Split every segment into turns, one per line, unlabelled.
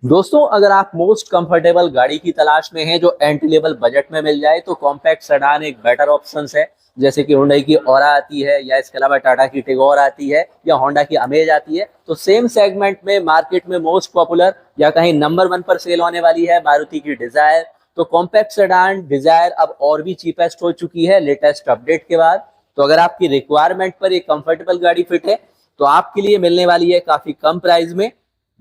दोस्तों, अगर आप मोस्ट कंफर्टेबल गाड़ी की तलाश में हैं जो एंट्री लेवल बजट में मिल जाए तो कॉम्पैक्ट सेडान एक बेटर ऑप्शन है। जैसे कि हुंडई की ओरा आती है या इसके अलावा टाटा की टिगोर आती है या होंडा की अमेज आती है। तो सेम सेगमेंट में मार्केट में मोस्ट पॉपुलर या कहीं नंबर 1 पर सेल होने वाली है मारुति की डिजायर। तो कॉम्पैक्ट सेडान डिजायर अब और भी चीपेस्ट हो चुकी है लेटेस्ट अपडेट के बाद। तो अगर आपकी रिक्वायरमेंट पर एक कंफर्टेबल गाड़ी फिट है तो आपके लिए मिलने वाली है काफी कम प्राइस में,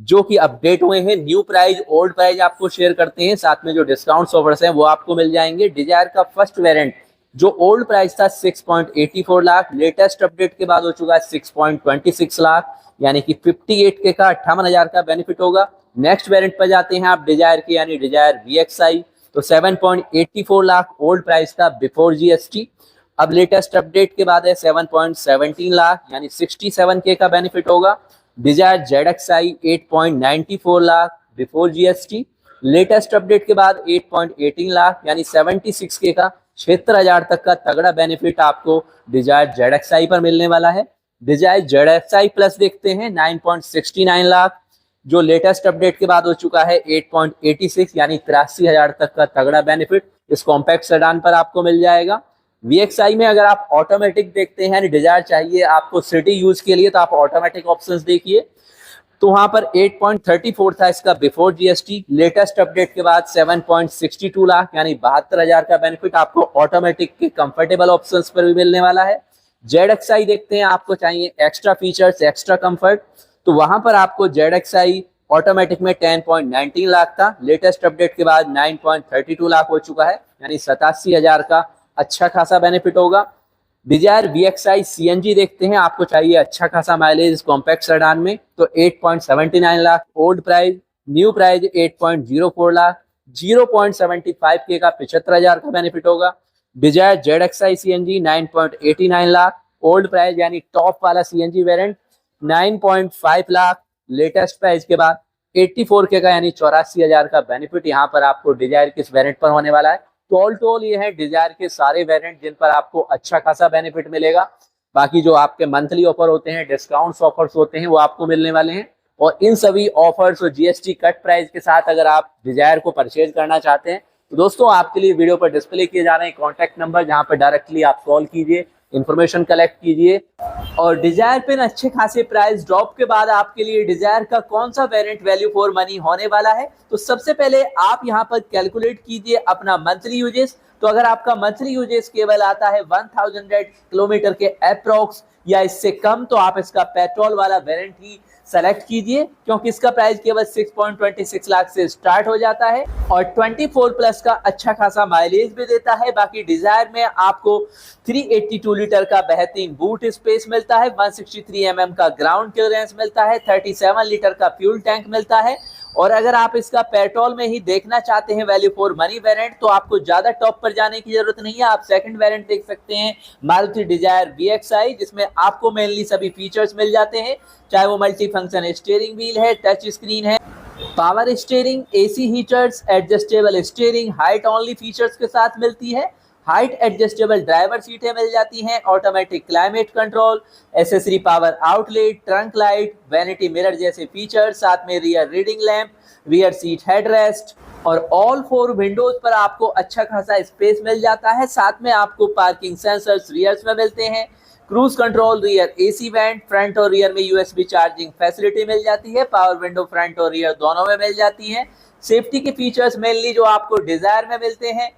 जो कि अपडेट हुए हैं। न्यू प्राइस ओल्ड प्राइस आपको शेयर करते हैं, साथ में जो डिस्काउंट ऑफर्स हैं वो आपको मिल जाएंगे। डिजायर का फर्स्ट वेरिएंट जो ओल्ड प्राइस था 6.84 लाख, लेटेस्ट अपडेट के बाद हो चुका है 6.26 लाख, यानी कि 58 के का 58,000 का बेनिफिट होगा। नेक्स्ट वेरिएंट पर जाते हैं आप डिजायर के, यानी डिजायर VXI। तो 7.84 लाख ओल्ड प्राइस था बिफोर जीएसटी, अब लेटेस्ट अपडेट के बाद है 7.17 लाख, यानी 67 के का बेनिफिट होगा। Dzire ZXI 8.94 lakh before GST, latest update के बाद 8.18 लाख, यानी 76 के का 76,000 तक का तगड़ा बेनिफिट आपको डिजायर ZXI पर मिलने वाला है। डिजायर ZXI प्लस देखते हैं 9.69 लाख, जो लेटेस्ट अपडेट के बाद हो चुका है 8.86, यानी 83,000 तक का तगड़ा बेनिफिट इस कॉम्पैक्ट सेडान पर आपको मिल जाएगा। VXI में अगर आप ऑटोमेटिक देखते हैं, डिजायर चाहिए आपको सिटी यूज के लिए, तो आप ऑटोमेटिक ऑप्शंस देखिए। तो वहां पर 8.34 था इसका बिफोर जीएसटी, लेटेस्ट अपडेट के बाद 7.62 लाख, यानी 72,000 का बेनिफिट आपको ऑटोमेटिक के कंफर्टेबल ऑप्शंस पर भी मिलने वाला है। ZXI देखते हैं, आपको चाहिए एक्स्ट्रा फीचर्स एक्स्ट्रा कंफर्ट, तो वहां पर आपको ZXI ऑटोमेटिक में 10.19 लाख था, लेटेस्ट अपडेट के बाद 9.32 लाख हो चुका है, यानी 87,000 का अच्छा खासा बेनिफिट होगा। डिजायर VXI CNG देखते हैं, आपको चाहिए अच्छा खासा माइलेज कॉम्पैक्ट सेडान में, तो 8.79 lakh old price, new price 8.04 lakh, 0.75 के का 75,000 का बेनिफिट होगा। Dzire ZXI CNG 9.89 lakh old price, यानी टॉप वाला CNG variant 9.5 lakh, latest price के बाद 84 के का, यानी 84,000 का बेनिफिट यहाँ पर आपको डिजायर किस वेरिएंट पर होने वाला है। तो ऑल टू ऑल ये है डिजायर के सारे वेरिएंट जिन पर आपको अच्छा खासा बेनिफिट मिलेगा। बाकी जो आपके मंथली ऑफर होते हैं, डिस्काउंट्स ऑफर्स होते हैं, वो आपको मिलने वाले हैं। और इन सभी ऑफर्स और जीएसटी कट प्राइस के साथ अगर आप डिजायर को परचेज करना चाहते हैं तो दोस्तों आपके लिए वीडियो पर डिस्प्ले किए जा रहे हैं कॉन्टैक्ट नंबर, जहां पर डायरेक्टली आप कॉल कीजिए, इंफॉर्मेशन कलेक्ट कीजिए। और डिजायर पे अच्छे खासे प्राइस ड्रॉप के बाद आपके लिए डिजायर का कौन सा वेरिएंट वैल्यू फॉर मनी होने वाला है, तो सबसे पहले आप यहां पर कैलकुलेट कीजिए अपना मंथली यूजेस। तो अगर आपका मंथली यूजेस केवल आता है 1000 किलोमीटर के अप्रोक्स या इससे कम, तो आप इसका पेट्रोल वाला वेरिएंट ही सेलेक्ट कीजिए, क्योंकि इसका प्राइस केवल 6.26 लाख से स्टार्ट हो जाता है और 24 प्लस का अच्छा खासा माइलेज भी देता है। बाकी डिजायर में आपको 382 लीटर का बेहतरीन बूट स्पेस मिलता है, 163 mm का ग्राउंड क्लियरेंस मिलता है, 37 लीटर का फ्यूल टैंक मिलता है। और अगर आप इसका पेट्रोल में ही देखना चाहते हैं वैल्यू फॉर मनी वेरिएंट, तो आपको ज्यादा टॉप पर जाने की जरूरत नहीं है, आप सेकंड वेरिएंट देख सकते हैं मारुति डिजायर VXI, जिसमें आपको मेनली सभी फीचर्स मिल जाते हैं, चाहे वो मल्टी फंक्शन स्टीयरिंग व्हील है, टच स्क्रीन है, power steering, AC heaters, adjustable steering, height only features के साथ मिलती है। हाइट एडजस्टेबल ड्राइवर सीटें मिल जाती हैं, automatic climate control, accessory power outlet, trunk light, vanity mirror जैसे फीचर, साथ में rear reading lamp, rear seat headrest और ऑल 4 विंडोज पर आपको अच्छा खासा स्पेस मिल जाता है। साथ में आपको पार्किंग सेंसर्स रियर्स में मिलते हैं, cruise control, rear AC went, front और रियर में USB चार्जिंग फैसिलिटी मिल जाती है, पावर विंडो फ्रंट और रियर दोनों में मिल जाती है। सेफ्टी के फीचर्स मेनली जो आपको डिजायर में मिलते हैं।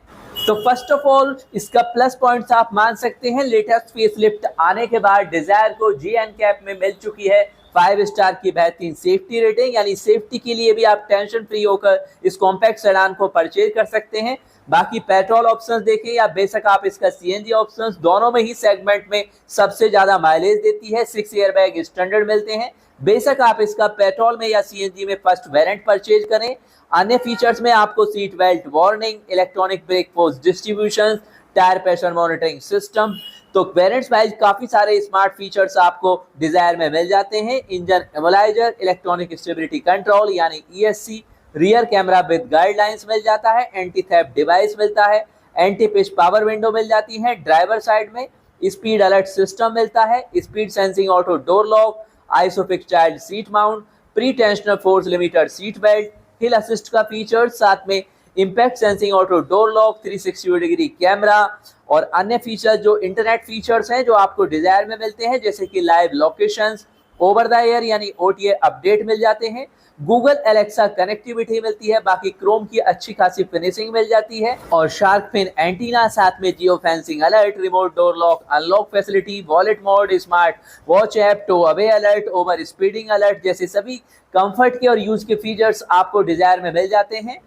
तो फर्स्ट ऑफ ऑल इसका प्लस पॉइंट्स आप मान सकते हैं, लेटेस्ट फेसलिफ्ट आने के बाद डिजायर को GNCAP में मिल चुकी है 5 स्टार की बेहतरीन सेफ्टी रेटिंग, यानी सेफ्टी के लिए भी आप टेंशन फ्री होकर इस कॉम्पैक्ट सेडान को परचेज कर सकते हैं। बाकी पेट्रोल ऑप्शंस देखें या बेशक आप इसका CNG ऑप्शंस, दोनों में ही सेगमेंट में सबसे ज्यादा माइलेज देती है, 6 एयरबैग स्टैंडर्ड मिलते हैं। बेशक आप इसका पेट्रोल में या CNG में फर्स्ट वेरिएंट परचेज करें। अन्य फीचर्स में आपको seat belt warning, electronic brake force distribution, tyre pressure monitoring system, तो वेरिएंट्स वाइज काफी सारे स्मार्ट फीचर्स आपको डिजायर में मिल जाते हैं। Engine immobilizer, electronic stability control यानी ESC, rear camera with guidelines मिल जाता है, एंटी थेफ्ट डिवाइस मिलता है, एंटी पिच पावर विंडो मिल जाती है, ड्राइवर साइड में स्पीड अलर्ट सिस्टम मिलता है, speed sensing auto door lock, Isofix child seat mount, pre tensioner force limiter seat belt, hill assist का फीचर, साथ में impact sensing auto door lock, 360 degree camera और अन्य फीचर जो internet features हैं जो आपको डिजायर में मिलते हैं, जैसे कि live locations, over the air यानी OTA अपडेट मिल जाते हैं, गूगल एलेक्सा कनेक्टिविटी मिलती है, बाकी क्रोम की अच्छी खासी फिनिशिंग मिल जाती है और शार्क फिन एंटीना, साथ में geo fencing alert, remote door lock unlock facility, wallet mode, smart watch app, tow away alert, over speeding alert जैसे सभी कंफर्ट के और यूज के फीचर्स आपको डिजायर में मिल जाते हैं।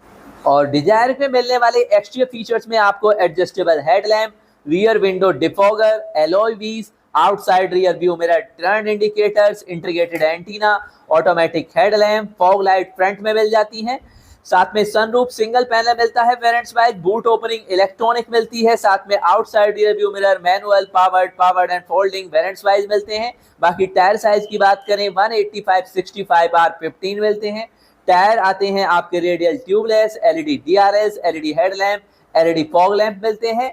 और डिजायर में मिलने वाले एक्स्ट्रा फीचर्स में आपको adjustable headlamp, rear window defogger, alloy wheels, outside rear view mirror, turn indicators, integrated antenna, automatic headlamp, fog light front में मिल जाती हैं, साथ में सनरूफ सिंगल पैनल मिलता है variants wise, boot opening electronic मिलती है, साथ में outside rear view mirror, manual, powered and folding variants wise मिलते हैं। बाकी टायर साइज की बात करें 185 65 R15 मिलते हैं। टायर आते हैं आपके radial tubeless, LED DRS, LED headlamp, LED fog lamp मिलते हैं।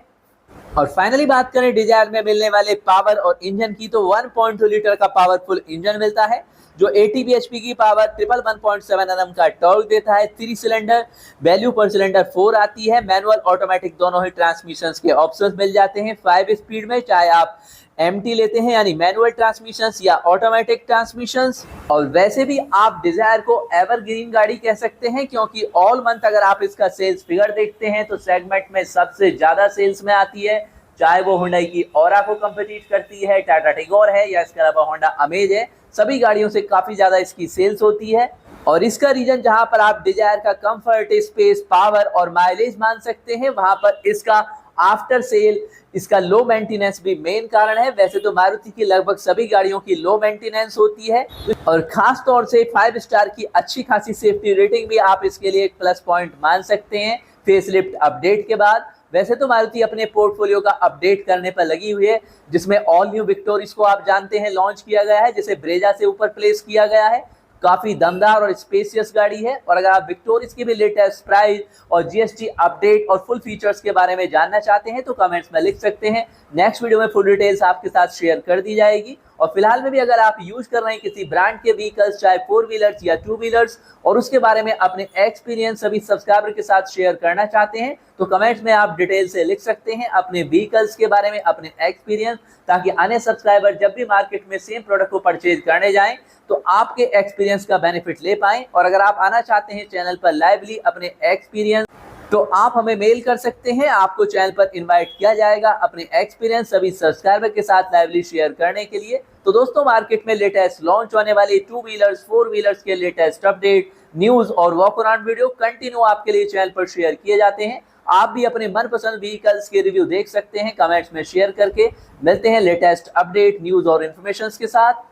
और फाइनली बात करें डिजायर में मिलने वाले पावर और इंजन की, तो 1.2 लीटर का पावरफुल इंजन मिलता है जो 80 bhp की पावर, 111.7 Nm का टॉर्क देता है, 3 सिलेंडर, वैल्यू पर सिलेंडर 4 आती है, मैनुअल ऑटोमेटिक दोनों ही ट्रांसमिशंस के ऑप्शंस मिल जाते हैं 5 स्पीड में, चाहे आप MT लेते हैं यानी मैनुअल ट्रांसमिशंस या ऑटोमेटिक ट्रांसमिशंस। और वैसे भी आप डिजायर को एवरग्रीन गाड़ी कह सकते हैं, क्योंकि ऑल मंथ अगर आप इसका सेल्स फिगर देखते हैं तो सेगमेंट में सबसे ज्यादा सेल्स में आती है, चाहे वो हुंडई की ओरा को कम्पीट करती है, टाटा टिगोर है या इसके अलावा होंडा अमेज है, सभी गाड़ियों से काफी ज्यादा इसकी सेल्स होती है। और इसका रीजन जहां पर आप डिजायर का कंफर्ट, स्पेस, पावर और माइलेज मान सकते हैं, वहां पर इसका आफ्टर सेल, इसका लो मेंटेनेंस भी मेन कारण है। वैसे तो मारुति की लगभग सभी गाड़ियों की लो मेंटेनेंस होती है और खास तौर से 5 स्टार की अच्छी खासी सेफ्टी रेटिंग भी आप इसके लिए एक प्लस पॉइंट मान सकते हैं फेसलिफ्ट अपडेट के बाद। वैसे तो मारुति अपने पोर्टफोलियो का अपडेट करने पर लगी हुई है, जिसमें ऑल न्यू विक्टोरिस को आप जानते हैं लॉन्च किया गया है, जिसे ब्रेजा से ऊपर प्लेस किया गया है। काफी दमदार और स्पेशियस गाड़ी है। और अगर आप विक्टोरिस की भी लेटेस्ट प्राइस और GST अपडेट और फुल फीचर्स के बारे में जानना चाहते हैं तो कमेंट्स में लिख सकते हैं। नेक्स्ट वीडियो में फुल डिटेल्स आपके साथ शेयर कर दी जाएगी। और फिलहाल में भी अगर आप यूज कर रहे हैं किसी ब्रांड के व्हीकल्स, चाहे 4 व्हीलर्स या 2 व्हीलर्स, और उसके बारे में अपने एक्सपीरियंस सभी सब्सक्राइबर के साथ शेयर करना चाहते हैं तो कमेंट्स में आप डिटेल से लिख सकते हैं अपने व्हीकल्स के बारे में, अपने एक्सपीरियंस, ताकि अन्य सब्सक्राइबर जब भी मार्केट में सेम प्रोडक्ट को परचेज करने जाएं तो आपके एक्सपीरियंस का बेनिफिट ले पाएं। और अगर आप आना चाहते हैं चैनल पर लाइवली अपने एक्सपीरियंस, तो आप हमें मेल कर सकते हैं, आपको चैनल पर इनवाइट किया जाएगा अपने एक्सपीरियंस सभी सब्सक्राइबर के साथ लाइवली शेयर करने के लिए। तो दोस्तों, मार्केट में लेटेस्ट लॉन्च होने वाली 2 व्हीलर्स, 4 व्हीलर्स के लेटेस्ट अपडेट, न्यूज और वॉक अराउंड वीडियो कंटिन्यू आपके लिए चैनल पर शेयर किए जाते हैं। आप भी अपने मनपसंद व्हीकल्स के रिव्यू देख सकते हैं कमेंट्स में शेयर करके। मिलते हैं लेटेस्ट अपडेट, न्यूज और इन्फॉर्मेशन के साथ।